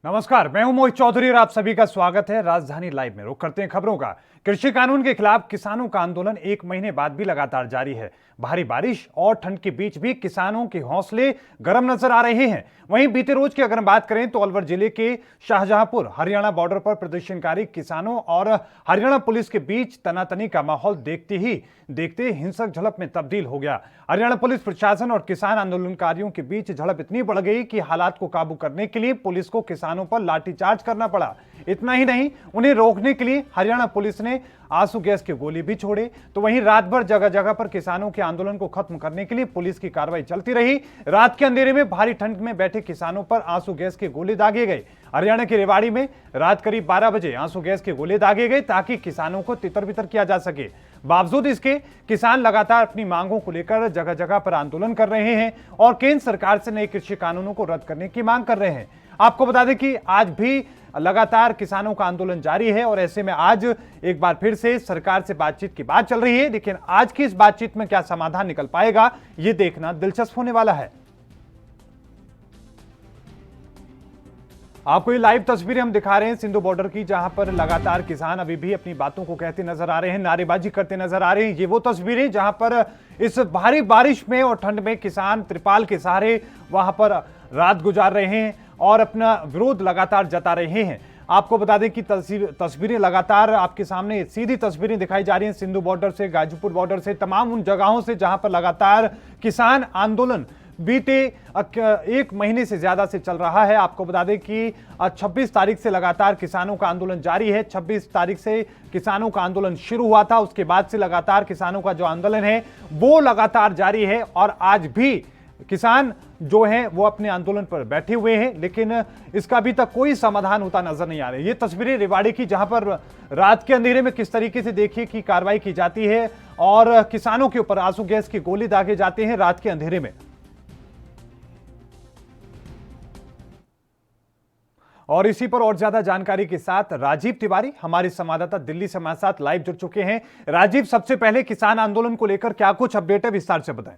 नमस्कार, मैं हूं मोहित चौधरी और आप सभी का स्वागत है राजधानी लाइव में। रुक करते हैं खबरों का। कृषि कानून के खिलाफ किसानों का आंदोलन एक महीने बाद भी लगातार जारी है। भारी बारिश और ठंड के बीच भी किसानों के हौसले गर्म नजर आ रहे हैं। वहीं बीते रोज की अगर बात करें तो अलवर जिले के शाहजहांपुर हरियाणा बॉर्डर पर प्रदर्शनकारी किसानों और हरियाणा पुलिस के बीच तनातनी का माहौल देखते हिंसक झड़प में तब्दील हो गया। हरियाणा पुलिस प्रशासन और किसान आंदोलनकारियों के बीच झड़प इतनी बढ़ गई कि हालात को काबू करने के लिए पुलिस को किसानों पर लाठीचार्ज करना पड़ा। इतना ही नहीं, उन्हें रोकने के लिए हरियाणा पुलिस ने आंसू गैस के गोले भी छोड़े। तो वहीं रात भर जगह जगह पर किसानों के आंदोलन को खत्म करने के लिए पुलिस की कार्रवाई चलती रही। रात के अंधेरे में भारी ठंड में बैठे किसानों पर आंसू गैस के गोले दागे गए। हरियाणा के रेवाड़ी में रात करीब 12 बजे आंसू गैस के गोले दागे गए ताकि किसानों को तितर बितर किया जा सके। बावजूद इसके किसान लगातार अपनी मांगों को लेकर जगह जगह पर आंदोलन कर रहे हैं और केंद्र सरकार से नए कृषि कानूनों को रद्द करने की मांग कर रहे हैं। आपको बता दें कि आज भी लगातार किसानों का आंदोलन जारी है और ऐसे में आज एक बार फिर से सरकार से बातचीत की बात चल रही है। लेकिन आज की इस बातचीत में क्या समाधान निकल पाएगा, यह देखना दिलचस्प होने वाला है। आपको ये लाइव तस्वीरें हम दिखा रहे हैं सिंधु बॉर्डर की, जहां पर लगातार किसान अभी भी अपनी बातों को कहते नजर आ रहे हैं, नारेबाजी करते नजर आ रहे हैं। ये वो तस्वीरें जहां पर इस भारी बारिश में और ठंड में किसान त्रिपाल के सहारे वहां पर रात गुजार रहे हैं और अपना विरोध लगातार जता रहे हैं। आपको बता दें कि तस्वीरें लगातार आपके सामने सीधी तस्वीरें दिखाई जा रही हैं सिंधु बॉर्डर से, गाजीपुर बॉर्डर से, तमाम उन जगहों से जहां पर लगातार किसान आंदोलन बीते एक महीने से ज्यादा से चल रहा है। आपको बता दें कि 26 तारीख से लगातार किसानों का आंदोलन जारी है। 26 तारीख से किसानों का आंदोलन शुरू हुआ था, उसके बाद से लगातार किसानों का जो आंदोलन है वो लगातार जारी है और आज भी किसान जो हैं वो अपने आंदोलन पर बैठे हुए हैं, लेकिन इसका अभी तक कोई समाधान होता नजर नहीं आ रहा है। ये तस्वीरें रेवाड़ी की, जहां पर रात के अंधेरे में किस तरीके से देखिए कि कार्रवाई की जाती है और किसानों के ऊपर आंसू गैस के गोले दागे जाते हैं रात के अंधेरे में। और इसी पर और ज्यादा जानकारी के साथ राजीव तिवारी हमारे संवाददाता दिल्ली से हमारे साथ लाइव जुड़ चुके हैं। राजीव, सबसे पहले किसान आंदोलन को लेकर क्या कुछ अपडेट है, विस्तार से बताएं।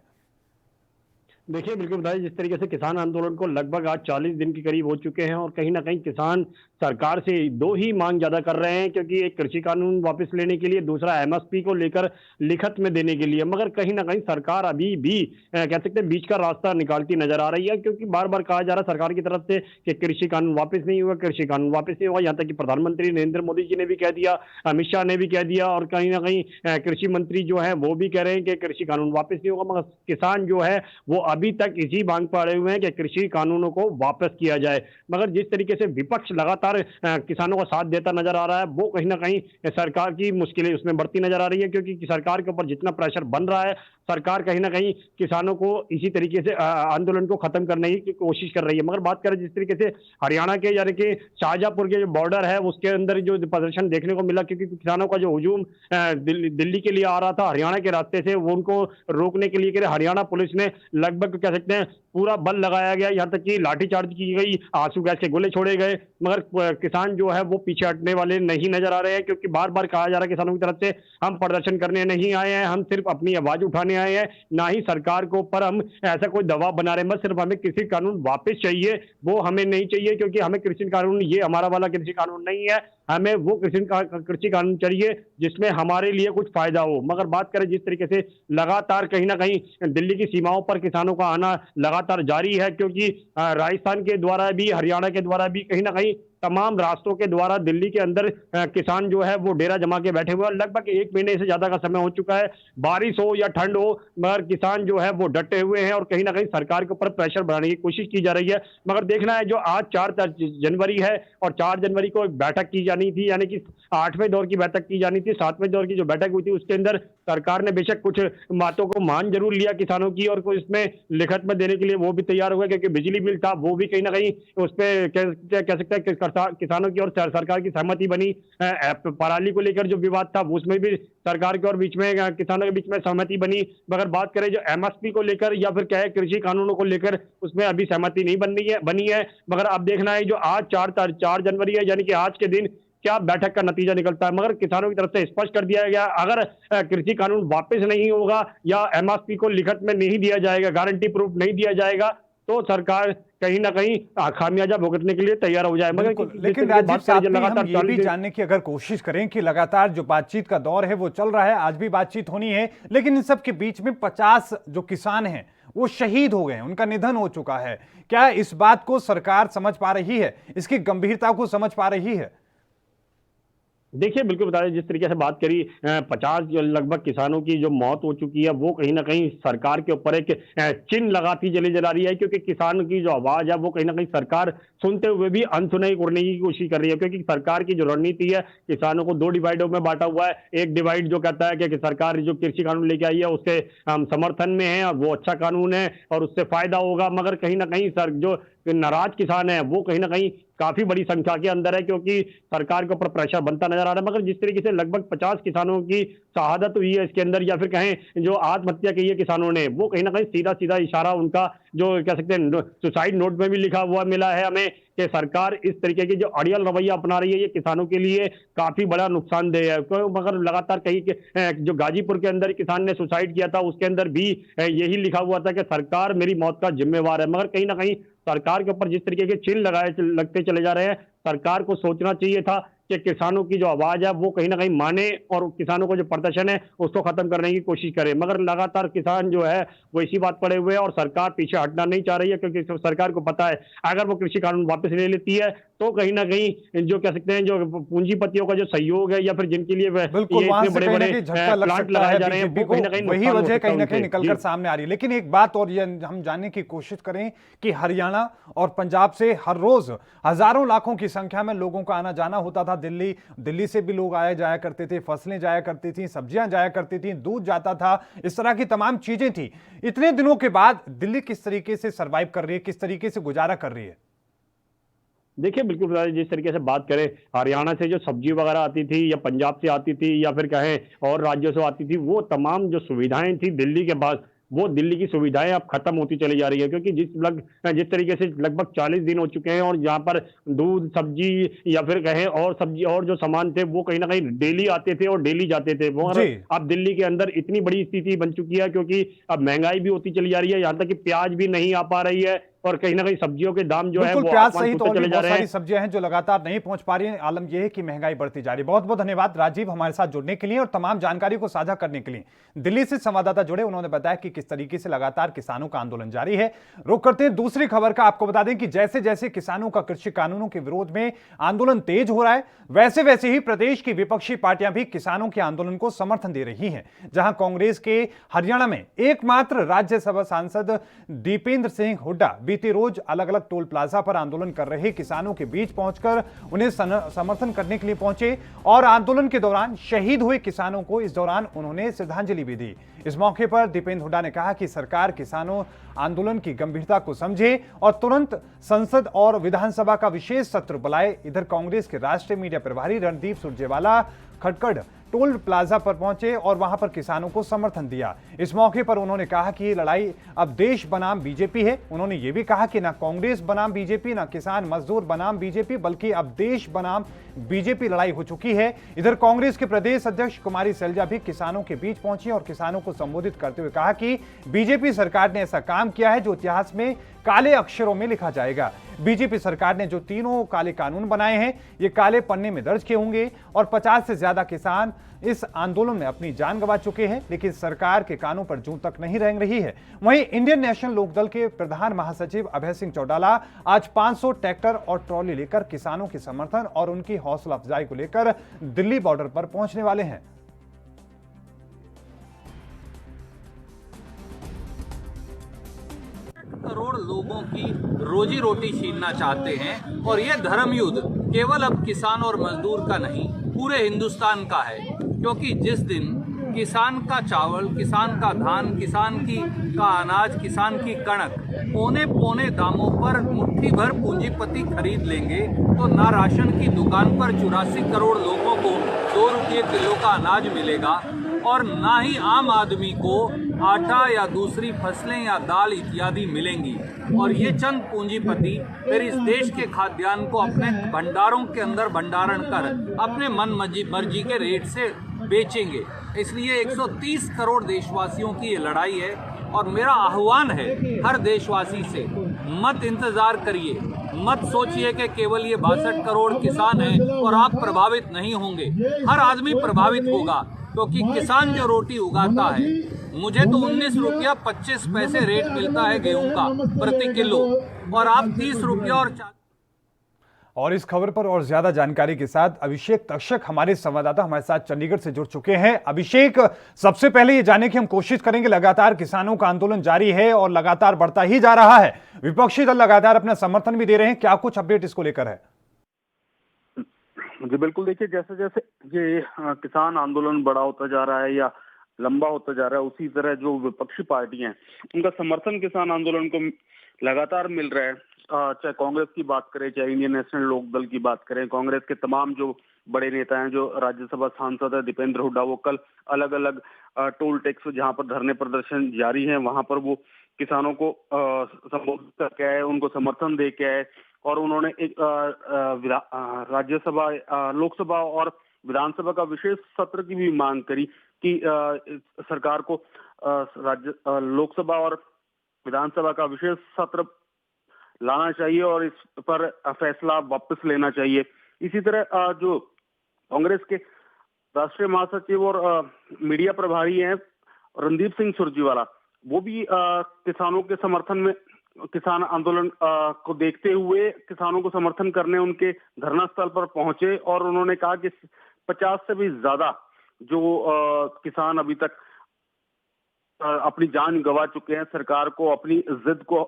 देखिए, बिल्कुल बताइए, जिस तरीके से किसान आंदोलन को लगभग आज 40 दिन के करीब हो चुके हैं और कहीं ना कहीं किसान सरकार से दो ही मांग ज्यादा कर रहे हैं, क्योंकि एक कृषि कानून वापस लेने के लिए, दूसरा एमएसपी को लेकर लिखित में देने के लिए। मगर कहीं ना कहीं सरकार अभी भी कह सकते हैं बीच का रास्ता निकालती नजर आ रही है, क्योंकि बार बार कहा जा रहा है सरकार की तरफ से कि कृषि कानून वापस नहीं हुआ, कृषि कानून वापस नहीं हुआ। यहाँ तक कि प्रधानमंत्री नरेंद्र मोदी जी ने भी कह दिया, अमित शाह ने भी कह दिया और कहीं ना कहीं कृषि मंत्री जो है वो भी कह रहे हैं कि कृषि कानून वापस नहीं होगा। मगर किसान जो है वो अभी तक इसी मांग पर अड़े हुए हैं कि कृषि कानूनों को वापस किया जाए। मगर जिस तरीके से विपक्ष लगातार किसानों का साथ देता नजर आ रहा है, वो कहीं ना कहीं सरकार की मुश्किलें उसमें बढ़ती नजर आ रही है, क्योंकि सरकार के ऊपर जितना प्रेशर बन रहा है, सरकार कहीं ना कहीं किसानों को इसी तरीके से आंदोलन को खत्म करने की कोशिश कर रही है। मगर बात करें जिस तरीके से हरियाणा के यानी कि शाहजहांपुर के जो बॉर्डर है उसके अंदर जो प्रदर्शन देखने को मिला, क्योंकि किसानों का जो हुजूम दिल्ली के लिए आ रहा था हरियाणा के रास्ते से, वो उनको रोकने के लिए हरियाणा पुलिस ने लगभग कह सकते हैं पूरा बल लगाया गया, यहाँ तक कि लाठीचार्ज की गई, आंसू गैस के गोले छोड़े गए। मगर किसान जो है वो पीछे हटने वाले नहीं नजर आ रहे हैं, क्योंकि बार बार कहा जा रहा है किसानों की तरफ से, हम प्रदर्शन करने नहीं आए हैं, हम सिर्फ अपनी आवाज उठाने आए हैं, ना ही सरकार को पर हम ऐसा कोई दबाव बना रहे हैं। बस सिर्फ हमें कृषि कानून वापस चाहिए, वो हमें नहीं चाहिए, क्योंकि हमें कृषि कानून, ये हमारा वाला कृषि कानून नहीं है, हमें वो कृषि कानून चाहिए जिसमें हमारे लिए कुछ फायदा हो। मगर बात करें जिस तरीके से लगातार कहीं ना कहीं दिल्ली की सीमाओं पर किसानों का आना लगातार जारी है, क्योंकि राजस्थान के द्वारा भी, हरियाणा के द्वारा भी, कहीं ना कहीं तमाम रास्तों के द्वारा दिल्ली के अंदर किसान जो है वो डेरा जमा के बैठे हुए हैं। लगभग एक महीने से ज्यादा का समय हो चुका है, बारिश हो या ठंड हो, मगर किसान जो है वो डटे हुए हैं और कहीं ना कहीं सरकार के ऊपर प्रेशर बढ़ाने की कोशिश की जा रही है। मगर देखना है, जो आज 4 जनवरी है और 4 जनवरी को एक बैठक की जानी थी, यानी कि 8वें दौर की बैठक की जानी थी। 7वें दौर की जो बैठक हुई थी उसके अंदर सरकार ने बेशक कुछ बातों को मान जरूर लिया किसानों की, और इसमें लिखित में देने के लिए वो भी तैयार हुए, क्योंकि बिजली बिल था वो भी कहीं ना कहीं उस पर कह सकते हैं किसानों की और सरकार की सहमति बनी। पराली को लेकर जो विवाद था उसमें भी सरकार के और बीच में, किसानों के बीच में सहमति बनी। मगर बात करें जो एमएसपी को लेकर या फिर क्या है कृषि कानूनों को लेकर, उसमें अभी सहमति नहीं बनी है। मगर अब देखना है जो आज 4 जनवरी है, यानी कि आज के दिन क्या बैठक का नतीजा निकलता है। मगर किसानों की तरफ से स्पष्ट कर दिया गया, अगर कृषि कानून वापस नहीं होगा या एमएसपी को लिखित में नहीं दिया जाएगा, गारंटी प्रूफ नहीं दिया जाएगा, तो सरकार कहीं ना कहीं खामियाजा भुगतने के लिए तैयार हो जाए। मगर बिल्कुल, जिस लेकिन तरीके से राजीव बात साहब करें, भी हम लगातार ये 40 भी दिन जानने की अगर कोशिश करें कि लगातार जो बातचीत का दौर है वो चल रहा है, आज भी बातचीत होनी है, लेकिन इन सब के बीच में 50 जो किसान हैं वो शहीद हो गए हैं, उनका निधन हो चुका है। क्या इस बात को सरकार समझ पा रही है, इसकी गंभीरता को समझ पा रही है? देखिए, बिल्कुल बता दें, जिस तरीके से बात करी 50 जो लगभग किसानों की जो मौत हो चुकी है, वो कहीं न कहीं सरकार के ऊपर एक चिन्ह लगाती चली जा रही है, क्योंकि किसान की जो आवाज़ है, वो कहीं न कहीं सरकार सुनते हुए भी अनसुनाई करने की कोशिश कर रही है। क्योंकि सरकार की जो रणनीति है, किसानों को 2 डिवाइडों में बाँटा हुआ है। एक डिवाइड जो कहता है कि सरकार जो कृषि कानून लेके आई है, उसके हम समर्थन में हैं और वो अच्छा कानून है और उससे फ़ायदा होगा। मगर कहीं न कहीं जो नाराज़ किसान हैं, वो कहीं न कहीं काफ़ी बड़ी संख्या के अंदर है, क्योंकि सरकार के ऊपर प्रेशर बनता नजर आ रहा है। मगर जिस तरीके से लगभग 50 किसानों की शहादत हुई है इसके अंदर, या फिर कहें जो आत्महत्या की है किसानों ने, वो कहीं ना कहीं सीधा सीधा इशारा उनका जो कह सकते हैं सुसाइड नोट में भी लिखा हुआ मिला है हमें कि सरकार इस तरीके की जो अड़ियल रवैया अपना रही है, ये किसानों के लिए काफी बड़ा नुकसानदेह है। मगर लगातार कहीं जो गाजीपुर के अंदर किसान ने सुसाइड किया था, उसके अंदर भी यही लिखा हुआ था कि सरकार मेरी मौत का जिम्मेवार है। मगर कहीं ना कहीं सरकार के ऊपर जिस तरीके के चिन्ह लगते चले जा रहे हैं, सरकार को सोचना चाहिए था कि किसानों की जो आवाज है वो कहीं ना कहीं माने और किसानों को जो प्रदर्शन है उसको खत्म करने की कोशिश करे। मगर लगातार किसान जो है वो इसी बात पड़े हुए हैं और सरकार पीछे हटना नहीं चाह रही है, क्योंकि सरकार को पता है अगर वो कृषि कानून वापस ले लेती है तो कहीं ना कहीं जो कह सकते हैं जो पूंजीपतियों का जो सहयोग है, या फिर जिनके लिए बिल्कुल, ये वहां इतने से बड़े कहीं ना बड़े कहीं झटका लग प्लांट सकता लगाए है जा रहे हैं, बीजेपी वो को, कहीं ना कहीं वही नुकसान हो वजह सकता कहीं ना है कहीं उनसे। निकल कर जी। सामने आ रही है। लेकिन एक बात और ये हम जानने की कोशिश करें कि हरियाणा और पंजाब से हर रोज हजारों लाखों की संख्या में लोगों का आना जाना होता था। दिल्ली से भी लोग आया जाया करते थे, फसलें जाया करती थी, सब्जियां जाया करती थी, दूध जाता था, इस तरह की तमाम चीजें थी। इतने दिनों के बाद दिल्ली किस तरीके से सर्वाइव कर रही है, किस तरीके से गुजारा कर रही है? देखिए, बिल्कुल बता दें, जिस तरीके से बात करें हरियाणा से जो सब्जी वगैरह आती थी या पंजाब से आती थी या फिर कहें और राज्यों से आती थी, वो तमाम जो सुविधाएं थी दिल्ली के पास, वो दिल्ली की सुविधाएं अब खत्म होती चली जा रही है। क्योंकि जिस तरीके से लगभग 40 दिन हो चुके हैं और यहाँ पर दूध सब्जी या फिर कहें और सब्जी और जो सामान थे वो कहीं ना कहीं डेली आते थे और डेली जाते थे। जी, मगर अब दिल्ली के अंदर इतनी बड़ी स्थिति बन चुकी है, क्योंकि अब महंगाई भी होती चली जा रही है, यहाँ तक कि प्याज भी नहीं आ पा रही है और कहीं ना कहीं सब्जियों के दाम जो है बिल्कुल, वो प्याज आसमान सहित छूते और भी चले जा बहुत रहे सारी हैं। सब्जियां हैं जो लगातार नहीं पहुंच पा रही हैं। आलम यह है कि महंगाई बढ़ती जा रही है। बहुत बहुत धन्यवाद राजीव, हमारे साथ जुड़ने के लिए और तमाम जानकारी को साझा करने के लिए। दिल्ली से संवाददाता जुड़े, उन्होंने बताया कि किस तरीके से लगातार किसानों का आंदोलन जारी है। रुक करते हैं दूसरी खबर का। आपको बता दें कि जैसे जैसे किसानों का कृषि कानूनों के विरोध में आंदोलन तेज हो रहा है, वैसे वैसे ही प्रदेश की विपक्षी पार्टियां भी किसानों के आंदोलन को समर्थन दे रही हैं। जहां कांग्रेस के हरियाणा में एकमात्र राज्यसभा सांसद दीपेंद्र सिंह हुड्डा बीती रोज अलग अलग टोल प्लाजा पर आंदोलन कर रहे किसानों के बीच पहुंचकर उन्हें समर्थन करने के लिए पहुंचे और आंदोलन के दौरान शहीद हुए किसानों को इस दौरान उन्होंने श्रद्धांजलि भी दी। इस मौके पर दीपेंद्र हुड्डा ने कहा कि सरकार किसानों आंदोलन की गंभीरता को समझे और तुरंत संसद और विधानसभा का विशेष सत्र बुलाए। इधर कांग्रेस के राष्ट्रीय मीडिया प्रभारी रणदीप सुरजेवाला खटखड़ टोल प्लाजा पर पहुंचे और वहां पर किसानों को समर्थन दिया। इस मौके पर उन्होंने कहा कि ये लड़ाई अब देश बनाम बीजेपी है। उन्होंने ये भी कहा कि ना कांग्रेस बनाम बीजेपी, ना किसान मजदूर बनाम बीजेपी, बल्कि अब देश बनाम बीजेपी लड़ाई हो चुकी है। इधर कांग्रेस के प्रदेश अध्यक्ष कुमारी सैलजा भी किसानों के बीच पहुंची और किसानों को संबोधित करते हुए कहा कि बीजेपी सरकार ने ऐसा काम किया है जो इतिहास में काले अक्षरों में लिखा जाएगा। बीजेपी सरकार ने जो तीनों काले कानून बनाए हैं, ये काले पन्ने में दर्ज किए होंगे और 50 से ज्यादा किसान इस आंदोलन में अपनी जान गंवा चुके हैं, लेकिन सरकार के कानों पर जूं तक नहीं रेंग रही है। वहीं इंडियन नेशनल लोकदल के प्रधान महासचिव अभय सिंह चौटाला आज 500 ट्रैक्टर और ट्रॉली लेकर किसानों के समर्थन और उनकी हौसला अफजाई को लेकर दिल्ली बॉर्डर पर पहुंचने वाले हैं। करोड़ लोगों की रोजी रोटी छीनना चाहते हैं और ये धर्म युद्ध केवल अब किसान और मजदूर का नहीं, पूरे हिंदुस्तान का है। क्योंकि जिस दिन किसान का चावल, किसान का धान, किसान का अनाज, किसान की कणक पौने पौने दामों पर मुट्ठी भर पूंजीपति खरीद लेंगे, तो ना राशन की दुकान पर 84 करोड़ लोगों को 2 रुपये किलो का अनाज मिलेगा और ना ही आम आदमी को आटा या दूसरी फसलें या दाल इत्यादि मिलेंगी। और ये चंद पूंजीपति फिर इस देश के खाद्यान्न को अपने भंडारों के अंदर भंडारण कर अपने मन मर्जी के रेट से बेचेंगे। इसलिए 130 करोड़ देशवासियों की ये लड़ाई है और मेरा आह्वान है हर देशवासी से मत इंतजार करिए, मत सोचिए कि केवल ये 62 करोड़ किसान हैं और आप प्रभावित नहीं होंगे। हर आदमी प्रभावित होगा, क्योंकि किसान जो रोटी उगाता है, मुझे तो 19 रुपया 25 पैसे रेट मिलता है गेहूं का प्रति किलो, और आप 30 रुपया और इस खबर पर और ज्यादा जानकारी के साथ अभिषेक तक्षक हमारे संवाददाता हमारे साथ चंडीगढ़ से जुड़ चुके हैं। अभिषेक, सबसे पहले ये जानने की हम कोशिश करेंगे, लगातार किसानों का आंदोलन जारी है और लगातार बढ़ता ही जा रहा है, विपक्षी दल लगातार अपना समर्थन भी दे रहे हैं, क्या कुछ अपडेट इसको लेकर है? जी बिल्कुल, देखिए जैसे जैसे ये किसान आंदोलन बड़ा होता जा रहा है या लंबा होता जा रहा है, उसी तरह जो विपक्षी पार्टियां हैं उनका समर्थन किसान आंदोलन को लगातार मिल रहा है। चाहे कांग्रेस की बात करें, चाहे इंडियन नेशनल लोकदल की बात करें, कांग्रेस के तमाम जो बड़े नेता हैं, जो राज्यसभा सांसद है दीपेंद्र हुड्डा, वो कल अलग अलग टोल टैक्स जहां पर धरने प्रदर्शन जारी है वहां पर वो किसानों को संबोधित करके आए, उनको समर्थन दे के आए, और उन्होंने एक राज्यसभा, लोकसभा और विधानसभा का विशेष सत्र की भी मांग करी कि सरकार को लोकसभा और विधानसभा का विशेष सत्र लाना चाहिए और इस पर फैसला वापस लेना चाहिए। इसी तरह जो कांग्रेस के राष्ट्रीय महासचिव और मीडिया प्रभारी हैं रणदीप सिंह सुरजेवाला, वो भी किसानों के समर्थन में, किसान आंदोलन को देखते हुए किसानों को समर्थन करने उनके धरना स्थल पर पहुंचे, और उन्होंने कहा कि 50 से भी ज्यादा जो किसान अभी तक अपनी जान गंवा चुके हैं, सरकार को अपनी जिद को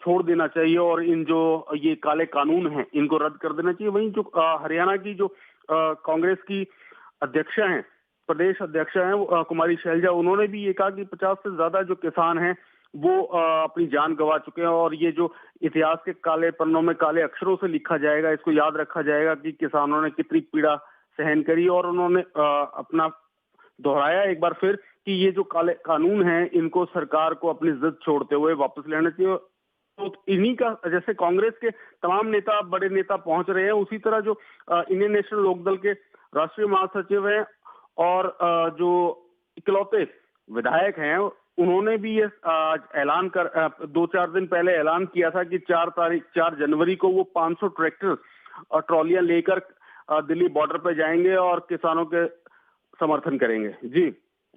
छोड़ देना चाहिए और इन जो ये काले कानून हैं इनको रद्द कर देना चाहिए। वहीं जो हरियाणा की जो कांग्रेस की अध्यक्षा हैं, प्रदेश अध्यक्षा हैं कुमारी शैलजा, उन्होंने भी ये कहा कि 50 से ज्यादा जो किसान हैं वो अपनी जान गंवा चुके हैं, और ये जो इतिहास के काले पन्नों में काले अक्षरों से लिखा जाएगा, इसको याद रखा जाएगा कि किसानों ने कितनी पीड़ा सहन करी। और उन्होंने अपना दोहराया एक बार फिर कि ये जो काले कानून हैं इनको सरकार को अपनी जिद छोड़ते हुए वापस लेना चाहिए। तो इन्हीं का, जैसे कांग्रेस के तमाम नेता, बड़े नेता पहुंच रहे हैं, उसी तरह जो इंडियन नेशनल लोकदल के राष्ट्रीय महासचिव हैं और जो इकलौते विधायक हैं, उन्होंने भी ये आज ऐलान कर 2-4 दिन पहले ऐलान किया था कि 4 जनवरी को वो 500 ट्रैक्टर और ट्रॉलियां लेकर दिल्ली बॉर्डर पर जाएंगे और किसानों के समर्थन करेंगे। जी,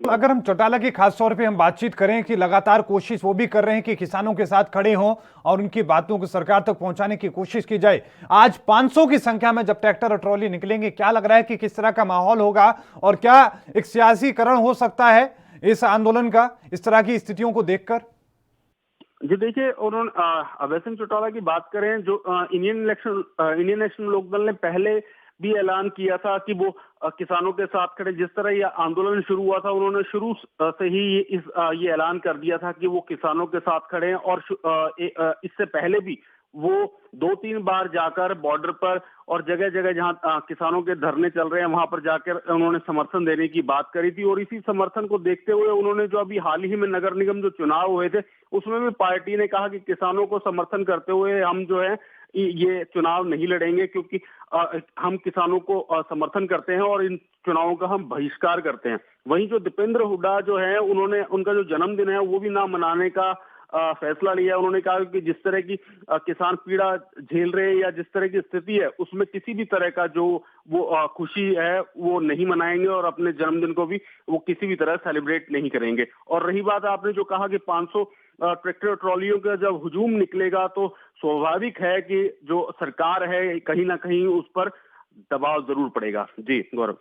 अगर हम चौटाला की खास तौर पे हम बातचीत करें कि लगातार कोशिश वो भी कर रहे हैं कि किसानों के साथ खड़े हों और उनकी बातों को सरकार तक पहुंचाने की कोशिश की जाए। आज 500 की संख्या में जब ट्रैक्टर और ट्रॉली निकलेंगे, क्या लग रहा है कि किस तरह का माहौल होगा और क्या एक सियासीकरण हो सकता है इस आंदोलन का, इस तरह की स्थितियों को देखकर? जी देखिए, उन्होंने अभय सिंह चौटाला की बात करें, जो इंडियन नेशनल लोकदल ने पहले भी ऐलान किया था कि वो किसानों के साथ खड़े। जिस तरह ये आंदोलन शुरू हुआ था, उन्होंने शुरू से ही ये ऐलान कर दिया था कि वो किसानों के साथ खड़े हैं, और इससे पहले भी वो 2-3 बार जाकर बॉर्डर पर और जगह जगह जहां किसानों के धरने चल रहे हैं वहां पर जाकर उन्होंने समर्थन देने की बात करी थी। और इसी समर्थन को देखते हुए उन्होंने जो अभी हाल ही में नगर निगम जो चुनाव हुए थे उसमें भी पार्टी ने कहा कि किसानों को समर्थन करते हुए हम जो है ये चुनाव नहीं लड़ेंगे, क्योंकि हम किसानों को समर्थन करते हैं और इन चुनावों का हम बहिष्कार करते हैं। वहीं जो दीपेंद्र हुड्डा जो है, उन्होंने उनका जो जन्मदिन है वो भी ना मनाने का फैसला लिया। उन्होंने कहा कि जिस तरह की किसान पीड़ा झेल रहे हैं या जिस तरह की स्थिति है उसमें किसी भी तरह का जो वो खुशी है वो नहीं मनाएंगे और अपने जन्मदिन को भी वो किसी भी तरह सेलिब्रेट नहीं करेंगे। और रही बात आपने जो कहा कि 500 ट्रैक्टर ट्रॉलियों का जब हुजूम निकलेगा तो स्वाभाविक है कि जो सरकार है कहीं ना कहीं उस पर दबाव जरूर पड़ेगा। जी गौरव,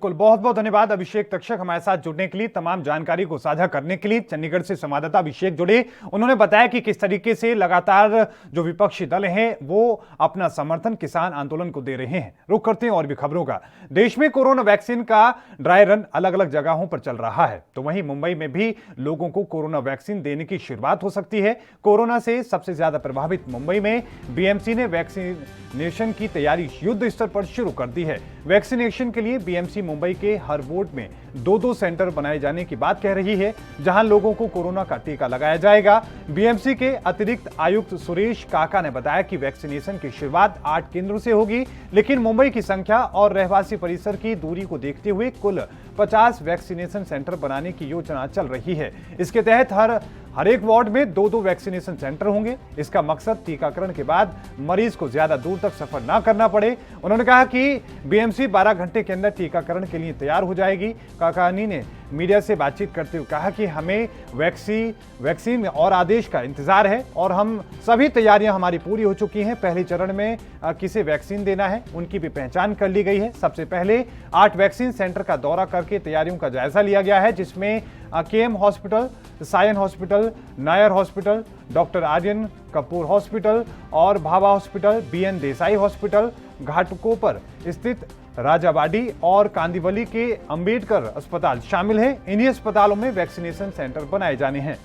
बिल्कुल, बहुत बहुत धन्यवाद अभिषेक तक्षक हमारे साथ जुड़ने के लिए, तमाम जानकारी को साझा करने के लिए। चंडीगढ़ से संवाददाता अभिषेक जुड़े, उन्होंने बताया कि किस तरीके से लगातार जो विपक्षी दल हैं वो अपना समर्थन किसान आंदोलन को दे रहे हैं। रुख करते हैं और भी खबरों का। देश में कोरोना वैक्सीन का ड्राई रन अलग अलग जगहों पर चल रहा है, तो वहीं मुंबई में भी लोगों को कोरोना वैक्सीन देने की शुरुआत हो सकती है। कोरोना से सबसे ज्यादा प्रभावित मुंबई में बीएमसी ने वैक्सीनेशन की तैयारी युद्ध स्तर पर शुरू कर दी है। वैक्सीनेशन के लिए बीएमसी मुंबई के हर वार्ड में 2-2 सेंटर बनाए जाने की बात कह रही है, जहां लोगों को कोरोना का टीका लगाया जाएगा। बीएमसी के अतिरिक्त आयुक्त सुरेश काका ने बताया कि वैक्सीनेशन की शुरुआत 8 केंद्रों से होगी, लेकिन मुंबई की संख्या और रहवासी परिसर की दूरी को देखते हुए कुल 50 वैक्सीनेशन सेंटर बनाने की योजना चल रही है। इसके तहत हर हर एक वार्ड में 2-2 वैक्सीनेशन सेंटर होंगे। इसका मकसद टीकाकरण के बाद मरीज को ज्यादा दूर तक सफर ना करना पड़े। उन्होंने कहा कि बीएमसी 12 घंटे के अंदर टीकाकरण के लिए तैयार हो जाएगी। काकानी ने मीडिया से बातचीत करते हुए कहा कि हमें वैक्सीन और आदेश का इंतजार है और हम सभी तैयारियां हमारी पूरी हो चुकी हैं। पहले चरण में किसे वैक्सीन देना है उनकी भी पहचान कर ली गई है। सबसे पहले 8 वैक्सीन सेंटर का दौरा करके तैयारियों का जायजा लिया गया है, जिसमें KM hospital, Sion hospital, Nair hospital, doctor Aryan Kapoor hospital और Bhabha hospital, BN Desai hospital, Ghatkopar स्थित राजाबाड़ी और कांदिवली के अंबेडकर अस्पताल शामिल है। इन्हीं अस्पतालों में वैक्सीनेशन सेंटर बनाए जाने हैं।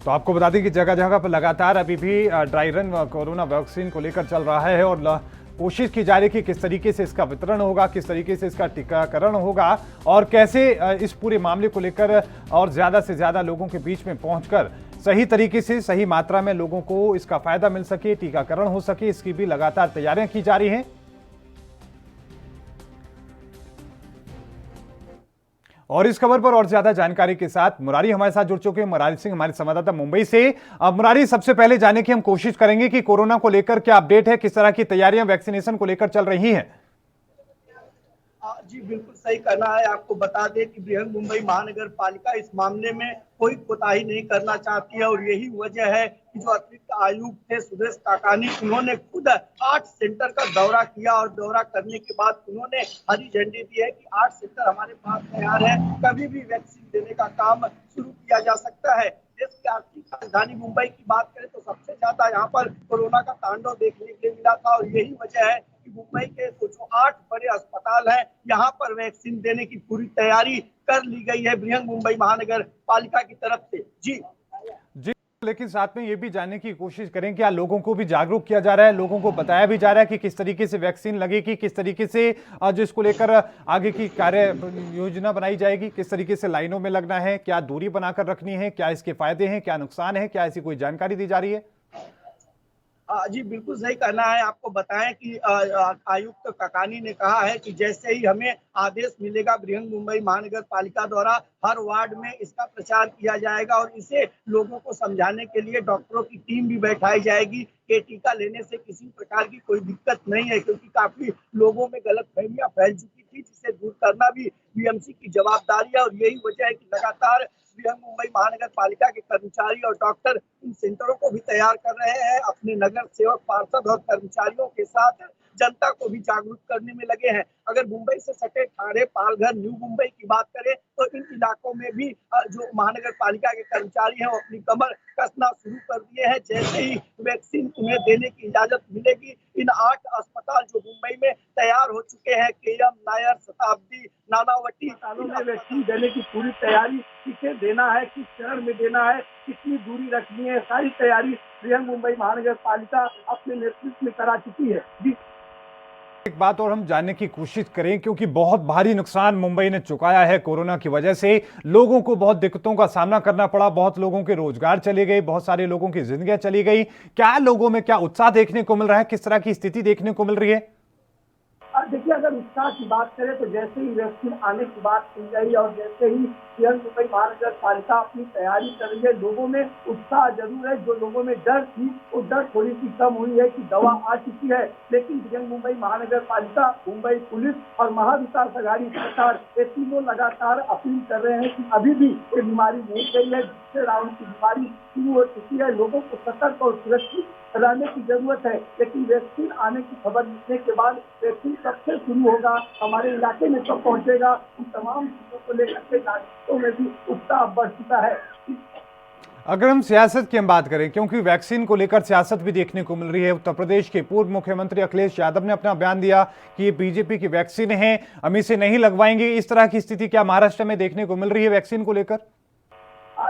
तो आपको बता दें कि जगह जगह पर लगातार अभी भी ड्राई रन कोरोना वैक्सीन को लेकर चल रहा है और कोशिश की जा रही है कि किस तरीके से इसका वितरण होगा, किस तरीके से इसका टीकाकरण होगा और कैसे इस पूरे मामले को लेकर और ज्यादा से ज्यादा लोगों के बीच में पहुंचकर सही तरीके से सही मात्रा में लोगों को इसका फायदा मिल सके, टीकाकरण हो सके, इसकी भी लगातार तैयारियां की जा रही हैं। और इस खबर पर और ज्यादा जानकारी के साथ मुरारी हमारे साथ जुड़ चुके हैं। मुरारी सिंह हमारे संवाददाता मुंबई से। अब मुरारी, सबसे पहले जानने की हम कोशिश करेंगे कि कोरोना को लेकर क्या अपडेट है, किस तरह की तैयारियां वैक्सीनेशन को लेकर चल रही हैं। जी बिल्कुल सही कहना है। आपको बता दें कि बृहन मुंबई महानगर पालिका इस मामले में कोई कोताही नहीं करना चाहती है और यही वजह है कि जो अतिरिक्त आयुक्त थे सुरेश काकानी, उन्होंने खुद 8 सेंटर का दौरा किया और दौरा करने के बाद उन्होंने हरी झंडी दी है कि 8 सेंटर हमारे पास तैयार है, कभी भी वैक्सीन देने का काम शुरू किया जा सकता है। देश की आर्थिक राजधानी मुंबई की बात करें तो सबसे ज्यादा यहाँ पर कोरोना का तांडव देखने के लिए मिला था और यही वजह है कि मुंबई के जो 8 बड़े अस्पताल हैं, यहाँ पर वैक्सीन देने की पूरी तैयारी कर ली गई है बृहन मुंबई महानगर पालिका की तरफ से। जी, लेकिन साथ में ये भी जानने की कोशिश करें कि लोगों को भी जागरूक किया जा रहा है, लोगों को बताया भी जा रहा है कि किस तरीके से वैक्सीन लगेगी, किस तरीके से जो इसको लेकर आगे की कार्य योजना बनाई जाएगी, किस तरीके से लाइनों में लगना है, क्या दूरी बनाकर रखनी है, क्या इसके फायदे हैं, क्या नुकसान है, क्या ऐसी कोई जानकारी दी जा रही है? जी बिल्कुल सही कहना है। आपको बताएं कि आयुक्त काकानी ने कहा है कि जैसे ही हमें आदेश मिलेगा बृहन मुंबई महानगर पालिका द्वारा हर वार्ड में इसका प्रचार किया जाएगा और इसे लोगों को समझाने के लिए डॉक्टरों की टीम भी बैठाई जाएगी कि टीका लेने से किसी प्रकार की कोई दिक्कत नहीं है, क्योंकि काफी लोगों में गलतफहमियां फैल चुकी थी, जिसे दूर करना भी बीएमसी की जवाबदारी है और यही वजह है कि लगातार बृहन मुंबई महानगर पालिका के कर्मचारी और डॉक्टर इन सेंटरों को भी तैयार कर रहे हैं। अपने नगर सेवक, पार्षद और कर्मचारियों के साथ जनता को भी जागरूक करने में लगे हैं। अगर मुंबई से सटे ठाणे, पालघर, न्यू मुंबई की बात करें तो इन इलाकों में भी जो महानगर पालिका के कर्मचारी हैं वो अपनी कमर कसना शुरू कर दिए हैं। जैसे ही वैक्सीन उन्हें देने की इजाजत मिलेगी, इन 8 अस्पताल जो मुंबई में तैयार हो चुके हैं, केएम, नायर, शताब्दी, नानावटी, अस्पतालों में वैक्सीन देने की पूरी तैयारी, किसे देना है, किस चरण में देना है, कितनी दूरी रखनी है, सारी तैयारी बृहन मुंबई महानगर पालिका अपने नेतृत्व में करा चुकी है। एक बात और हम जानने की कोशिश करें, क्योंकि बहुत भारी नुकसान मुंबई ने चुकाया है कोरोना की वजह से। लोगों को बहुत दिक्कतों का सामना करना पड़ा, बहुत लोगों के रोजगार चले गए, बहुत सारे लोगों की जिंदगियां चली गई। क्या लोगों में क्या उत्साह देखने को मिल रहा है, किस तरह की स्थिति देखने को मिल रही है? देखिए, अगर उत्साह की बात करें तो जैसे ही वैक्सीन आने की बात की गई और जैसे ही बृहन मुंबई महानगर पालिका अपनी तैयारी कर रही है, लोगों में उत्साह जरूर है। जो लोगों में डर थी वो डर थोड़ी सी कम हुई है कि दवा आ चुकी है, लेकिन बृहन मुंबई महानगर पालिका, मुंबई पुलिस और महाविकास अघाड़ी सरकार, ये तीनों लगातार अपील कर रहे हैं कि अभी भी ये बीमारी नहीं गई है, दूसरे राउंड की बीमारी शुरू हो चुकी है। लोगों को सतर्क और सुरक्षित रहने की जरूरत है, लेकिन वैक्सीन आने की खबर मिलने के बाद वैक्सीन कब से शुरू होगा, हमारे इलाके में कब पहुंचेगा, उन तमाम चीजों को लेकर के नागरिकों में भी उत्साह बढ़ चुका है। अगर हम सियासत की हम बात करें, क्योंकि वैक्सीन को लेकर सियासत भी देखने को मिल रही है। उत्तर प्रदेश के पूर्व मुख्यमंत्री अखिलेश यादव ने अपना बयान दिया कि ये बीजेपी की वैक्सीन है, हम इसे नहीं लगवाएंगे। इस तरह की स्थिति क्या महाराष्ट्र में देखने को मिल रही है वैक्सीन को लेकर?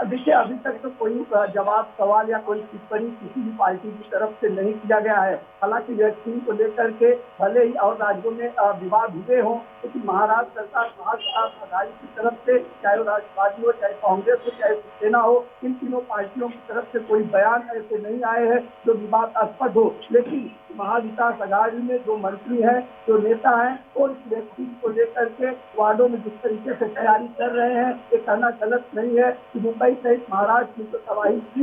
देखिए, अभी तक तो कोई जवाब, सवाल या कोई टिप्पणी किसी भी पार्टी की तरफ से नहीं किया गया है। हालांकि वैक्सीन को लेकर के भले ही और राज्यों में विवाद हुए हों, लेकिन महाराष्ट्र सरकार, महाविकास अघाड़ी की तरफ से, चाहे वो राष्ट्रवादी हो, चाहे कांग्रेस हो, चाहे शिवसेना हो, इन तीनों पार्टियों की तरफ से कोई बयान ऐसे नहीं आए हैं जो विवादास्पद हो। लेकिन महाविकास अघाड़ी में जो मंत्री हैं, जो नेता हैं, और इस वैक्सीन को लेकर के वार्डों में जिस तरीके से तैयारी कर रहे हैं, ये कहना गलत नहीं है कि मुंबई सहित महाराष्ट्र में तो तबाही थी,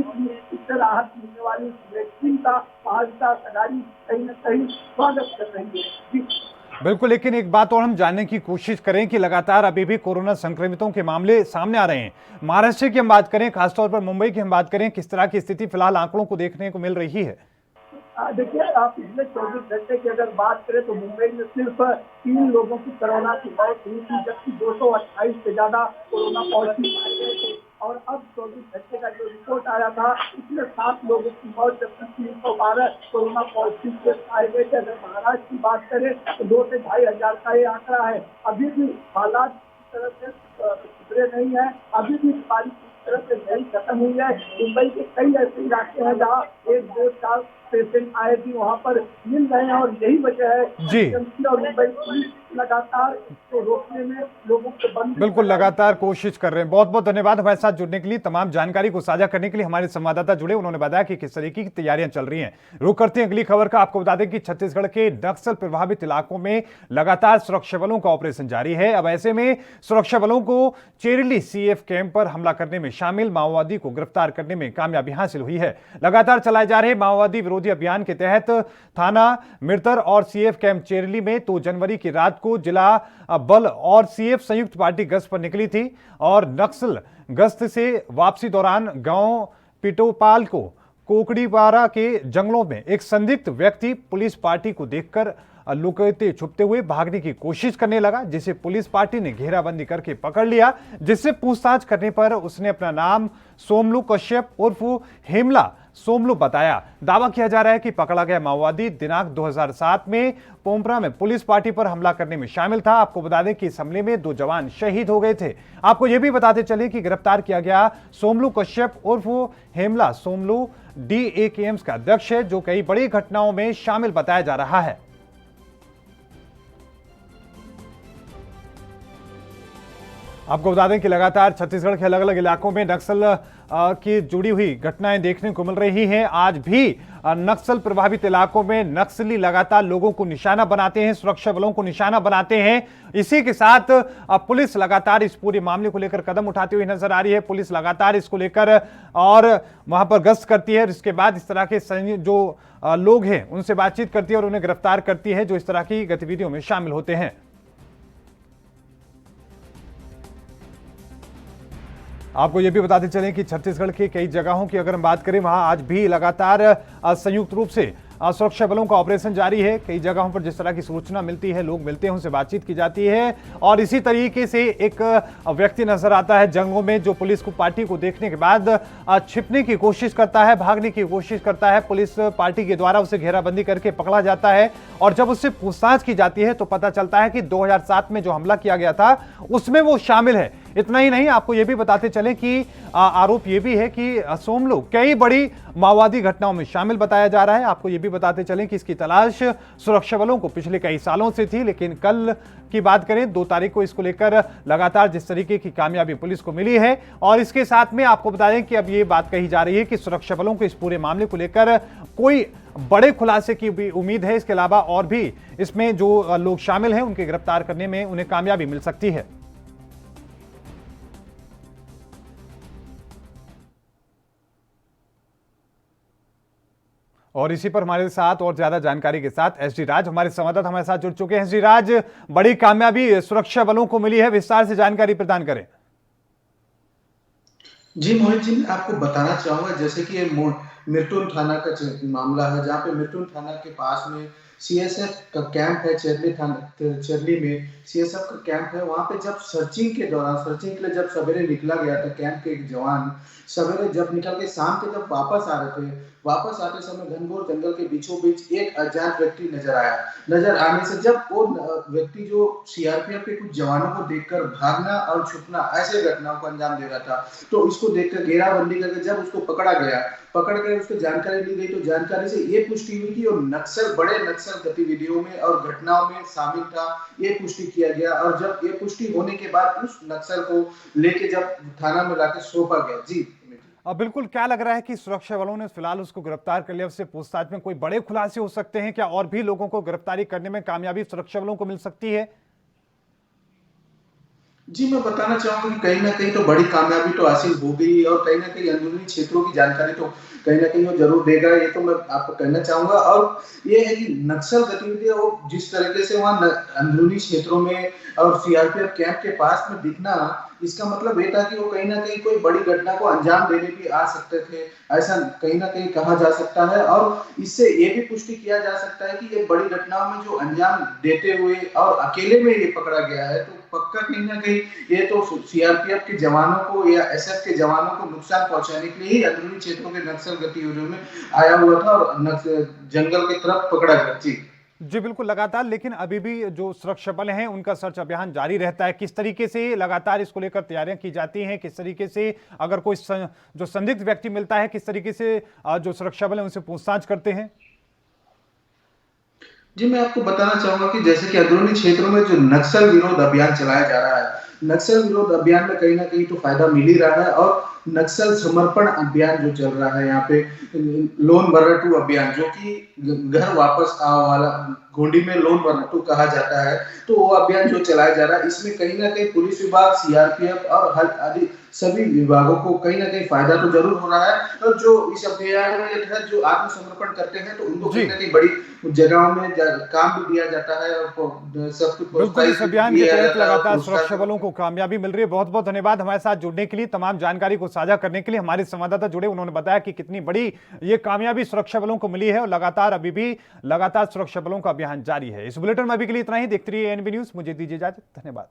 इससे राहत मिलने वाली इस वैक्सीन का महाविकास अघाड़ी कहीं न कहीं स्वागत कर रही है। जी बिल्कुल, लेकिन एक बात और हम जानने की कोशिश करें कि लगातार अभी भी कोरोना संक्रमितों के मामले सामने आ रहे हैं। महाराष्ट्र की हम बात करें, खासतौर पर मुंबई की हम बात करें, किस तरह की स्थिति फिलहाल आंकड़ों को देखने को मिल रही है? देखिए, आप पिछले 24 घंटे की अगर बात करें तो मुंबई में सिर्फ 3 लोगों की कोरोना की मौत हुई थी, जबकि 228 से ज्यादा कोरोना पॉजिटिव पाए गए थे। और अब 24 घंटे का जो रिपोर्ट आया था, इसमें 7 लोगों की मौत, जबकि 312 कोरोना पॉजिटिव केस पाए गए थे। अगर महाराष्ट्र की बात करें तो 2 से 2,500 का ये आंकड़ा है। अभी भी हालात इस तरह से सुधरे नहीं है, अभी भी बीमारी इस तरह से नहीं खत्म हुई है। मुंबई के कई ऐसे इलाके हैं जहाँ 1, 2, 4 पेशेंट आए भी वहाँ पर मिल रहे हैं, और यही वजह है जी। और मुंबई पुलिस लगातार इसको रोकने में लोगों को बंद बिल्कुल लगातार कोशिश कर रहे हैं। बहुत बहुत धन्यवाद हमारे साथ जुड़ने के लिए, तमाम जानकारी को साझा करने के लिए। हमारे संवाददाता जुड़े, उन्होंने बताया कि किस तरीके की तैयारियां चल रही हैं। रुक करते हैं अगली खबर का। आपको बता दें कि छत्तीसगढ़ के नक्सल प्रभावित इलाकों में लगातार सुरक्षा बलों का ऑपरेशन जारी है। अब ऐसे में सुरक्षा बलों को चेरली सीएफ कैंप पर हमला करने में शामिल माओवादी को गिरफ्तार करने में कामयाबी हासिल हुई है। लगातार चलाए जा रहे माओवादी विरोधी अभियान के तहत थाना मिरतर और सीएफ कैंप चेरली में 2 जनवरी की रात को जिला बल और सीएफ संयुक्त पार्टी गश्त पर निकली थी, और नक्सल गश्त से वापसी दौरान गांव पिटोपाल को कोकड़ीपारा के जंगलों में एक संदिग्ध व्यक्ति पुलिस पार्टी को देखकर लुकते छुपते हुए भागने की कोशिश करने लगा, जिसे पुलिस पार्टी ने घेराबंदी करके पकड़ लिया। जिससे पूछताछ करने पर उसने अपना नाम सोमलू कश्यप उर्फ हेमला सोमलू बताया। दावा किया जा रहा है कि पकड़ा गया माओवादी दिनांक 2007 में पोम्परा में पुलिस पार्टी पर हमला करने में शामिल था। आपको बता दें कि इस हमले में 2 जवान शहीद हो गए थे। आपको यह भी बताते चले कि गिरफ्तार किया गया सोमलू कश्यप उर्फ हेमला सोमलू DAKMs का अध्यक्ष है, जो कई बड़ी घटनाओं में शामिल बताया जा रहा है। आपको बता दें कि लगातार छत्तीसगढ़ के अलग अलग इलाकों में नक्सल की जुड़ी हुई घटनाएं देखने को मिल रही हैं। आज भी नक्सल प्रभावित इलाकों में नक्सली लगातार लोगों को निशाना बनाते हैं, सुरक्षा बलों को निशाना बनाते हैं। इसी के साथ पुलिस लगातार इस पूरे मामले को लेकर कदम उठाती हुई नजर आ रही है। पुलिस लगातार इसको लेकर और वहां पर गश्त करती है, और इसके बाद इस तरह के जो लोग हैं उनसे बातचीत करती है और उन्हें गिरफ्तार करती है जो इस तरह की गतिविधियों में शामिल होते हैं। आपको यह भी बताते चलें कि छत्तीसगढ़ के कई जगहों की अगर हम बात करें, वहां आज भी लगातार संयुक्त रूप से सुरक्षा बलों का ऑपरेशन जारी है। कई जगहों पर जिस तरह की सूचना मिलती है, लोग मिलते हैं, उनसे बातचीत की जाती है। और इसी तरीके से एक व्यक्ति नजर आता है जंगलों में, जो पुलिस को पार्टी को देखने के बाद छिपने की कोशिश करता है, भागने की कोशिश करता है। पुलिस पार्टी के द्वारा उसे घेराबंदी करके पकड़ा जाता है, और जब उससे पूछताछ की जाती है तो पता चलता है कि 2007 में जो हमला किया गया था उसमें वो शामिल है। इतना ही नहीं, आपको यह भी बताते चले कि आरोप यह भी है कि सोमलू कई बड़ी माओवादी घटनाओं में शामिल बताया जा रहा है। आपको यह भी बताते चलें कि इसकी तलाश सुरक्षा बलों को पिछले कई सालों से थी, लेकिन कल की बात करें 2 तारीख को इसको लेकर लगातार जिस तरीके की कामयाबी पुलिस को मिली है। और इसके साथ में आपको बता दें कि अब ये बात कही जा रही है कि सुरक्षा बलों को इस पूरे मामले को लेकर कोई बड़े खुलासे की भी उम्मीद है। इसके अलावा और भी इसमें जो लोग शामिल हैं उनके गिरफ्तार करने में उन्हें कामयाबी मिल सकती है। और इसी पर हमारे साथ और ज्यादा जानकारी के साथ एसडी राज हमारे संवाददाता हमारे साथ जुड़ चुके हैं। एसडी राज, बड़ी कामयाबी सुरक्षा बलों को मिली है, विस्तार से जानकारी प्रदान करें। जी मोहित जी, आपको बताना चाहूंगा जैसे कि ये मिरतुन थाना का मामला है, जहाँ पे मिरतुन थाना के पास में सीएसएफ का कैंप है। चेरली में सीएसएफ का कैंप है। वहां पे जब सर्चिंग के लिए जब सवेरे निकला गया था, कैंप के एक जवान सवेरे जब निकल के शाम के जब वापस आ रहे थे, वापस आते समय घनघोर जंगल के बीचों बीच एक अज्ञात व्यक्ति नजर आने से जब वो व्यक्ति जो सीआरपीएफ के कुछ जवानों को देखकर भागना और छुपना ऐसे घटनाओं को अंजाम दे रहा था, तो इसको देखकर घेराबंदी करके जब उसको पकड़ कर उसको जानकारी ली गई, तो जानकारी से ये पुष्टि हुई कि वो बड़े नक्सल गतिविधियों में और घटनाओं में शामिल था, ये पुष्टि किया गया। और जब ये पुष्टि होने के बाद उस नक्सल को लेके जब थाना में लाके सौंपा गया। जी अब बिल्कुल, क्या लग रहा है कि सुरक्षा बलों ने फिलहाल उसको गिरफ्तार कर लिया, उससे पूछताछ में कोई बड़े खुलासे हो सकते हैं क्या? और भी लोगों को गिरफ्तारी करने में कामयाबी सुरक्षा बलों को मिल सकती है? जी, मैं बताना चाहूँगा कि कहीं न कहीं तो बड़ी कामयाबी तो हासिल हो गई और कहीं न कहीं अंदरूनी क्षेत्रों की जानकारी तो कहीं न कहीं वो ज़रूर देगा, ये तो मैं आपको कहना चाहूँगा। और ये है कि नक्सल गतिविधियाँ वो जिस तरीके से वहाँ न अंदरूनी क्षेत्रों में और सीआरपीएफ कैंप के पास में दिखना, इसका मतलब ये था कि वो कहीं न कहीं कोई बड़ी घटना को अंजाम देने भी आ सकते थे, ऐसा कहीं न कहीं कहा जा सकता है। और इससे ये भी पुष्टि किया जा सकता है कि ये बड़ी घटनाओं में जो अंजाम देते हुए और अकेले में ये पकड़ा गया है, तो पक्का कहीं न कहीं ये तो सीआरपीएफ के जवानों को या एसएफ के जवानों को नुकसान पहुंचाने के लिए ही अंदरूनी क्षेत्रों के नक्सल गतिविधियों में आया हुआ था और जंगल की तरफ पकड़ा गया। जी। जी बिल्कुल, लगातार लेकिन अभी भी जो सुरक्षा बल हैं उनका सर्च अभियान जारी रहता है। किस तरीके से लगातार इसको लेकर तैयारियां की जाती हैं? किस तरीके से अगर कोई जो संदिग्ध व्यक्ति मिलता है, किस तरीके से जो सुरक्षा बल है उनसे पूछताछ करते हैं? जी, मैं आपको बताना चाहूँगा कि जैसे कि अंदरूनी क्षेत्रों में जो नक्सल विरोध अभियान चलाया जा रहा है, नक्सल विरोध अभियान में कहीं न कहीं तो फ़ायदा मिल ही रहा है। और नक्सल समर्पण अभियान जो चल रहा है यहाँ पे, लोन वर्राटू अभियान, जो कि घर वापस आओ वाला गोंडी में लोन वर्राटू कहा जाता है, तो वो अभियान जो चलाया जा रहा है, इसमें कहीं न कहीं पुलिस विभाग, सीआरपीएफ और हर आदि सभी विभागों को कहीं न कहीं फ़ायदा तो ज़रूर हो रहा है। और जो इस अभियान के तहत जो आत्मसमर्पण करते हैं, तो उनको जी कहीं न कहीं बड़ी जगहों में काम भी दिया जाता है और सब कुछ बिल्कुल, इस प्रोत्साहित अभियान के किया तहत जाता है और लगातार पुरस्कार सुरक्षा बलों को कामयाबी मिल रही है। बहुत बहुत धन्यवाद हमारे साथ जुड़ने के लिए, तमाम जानकारी को साझा करने के लिए। हमारे संवाददाता जुड़े, उन्होंने बताया कि कितनी बड़ी ये कामयाबी सुरक्षा बलों को मिली है और लगातार अभी भी लगातार सुरक्षा बलों का अभियान जारी है। इस बुलेटिन में अभी के लिए इतना ही। देखते रहिए एएनबी न्यूज़। मुझे दीजिए इजाजत। धन्यवाद।